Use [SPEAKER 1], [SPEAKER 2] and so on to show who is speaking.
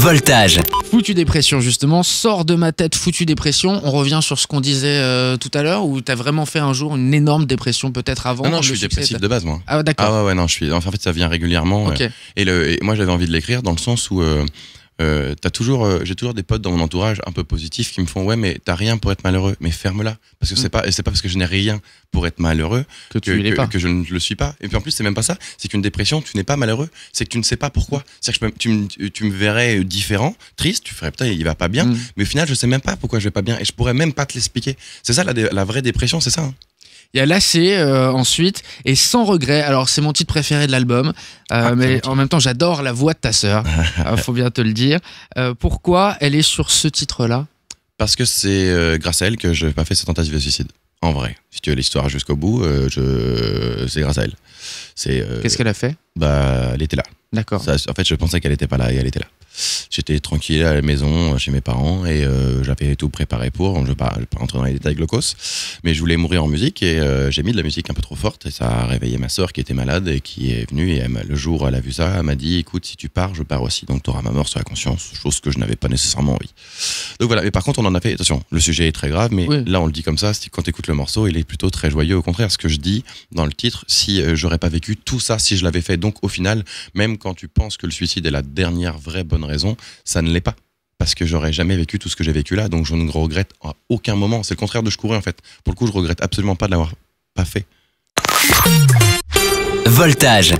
[SPEAKER 1] Voltage.
[SPEAKER 2] Foutu dépression justement, sors de ma tête, foutu dépression. On revient sur ce qu'on disait tout à l'heure, où t'as vraiment fait un jour une énorme dépression peut-être avant.
[SPEAKER 3] Non, je suis dépressif de base moi.
[SPEAKER 2] Ah d'accord.
[SPEAKER 3] Ah ouais, non, en fait ça vient régulièrement.
[SPEAKER 2] Ok.
[SPEAKER 3] Et moi j'avais envie de l'écrire dans le sens où j'ai toujours des potes dans mon entourage un peu positifs qui me font ouais mais t'as rien pour être malheureux, mais ferme-la, parce que c'est pas parce que je n'ai rien pour être malheureux que je ne le suis pas. Et puis en plus c'est même pas ça, c'est qu'une dépression tu n'es pas malheureux, c'est que tu ne sais pas pourquoi. C'est-à-dire que tu me verrais différent, triste, tu ferais putain il va pas bien, mais au final je sais même pas pourquoi je vais pas bien et je pourrais même pas te l'expliquer. C'est ça la vraie dépression, c'est ça.
[SPEAKER 2] Il y a Lâché ensuite et Sans regret. Alors c'est mon titre préféré de l'album, mais en même temps j'adore la voix de ta sœur. Faut bien te le dire. Pourquoi elle est sur ce titre-là?
[SPEAKER 3] Parce que c'est grâce à elle que je n'ai pas fait cette tentative de suicide. En vrai, si tu veux l'histoire jusqu'au bout, c'est grâce à elle.
[SPEAKER 2] Qu'est-ce qu'elle a fait?
[SPEAKER 3] Bah, elle était là.
[SPEAKER 2] D'accord.
[SPEAKER 3] En fait, je pensais qu'elle n'était pas là et elle était là. J'étais tranquille à la maison chez mes parents et j'avais tout préparé pour. Je ne vais pas rentrer dans les détails glaucos, mais je voulais mourir en musique et j'ai mis de la musique un peu trop forte et ça a réveillé ma sœur qui était malade et qui est venue et le jour où elle a vu ça, elle m'a dit écoute, si tu pars, je pars aussi, donc tu auras ma mort sur la conscience, chose que je n'avais pas nécessairement envie. Donc voilà, mais par contre on en a fait, attention, le sujet est très grave, mais oui. Là on le dit comme ça, quand tu écoutes le morceau, il est plutôt très joyeux, au contraire, ce que je dis dans le titre, si j'aurais pas vécu tout ça, si je l'avais fait, donc au final, même quand tu penses que le suicide est la dernière vraie bonne raison, ça ne l'est pas, parce que j'aurais jamais vécu tout ce que j'ai vécu là, donc je ne regrette à aucun moment. C'est le contraire de je courais en fait. Pour le coup, je regrette absolument pas de l'avoir pas fait.
[SPEAKER 1] Voltage.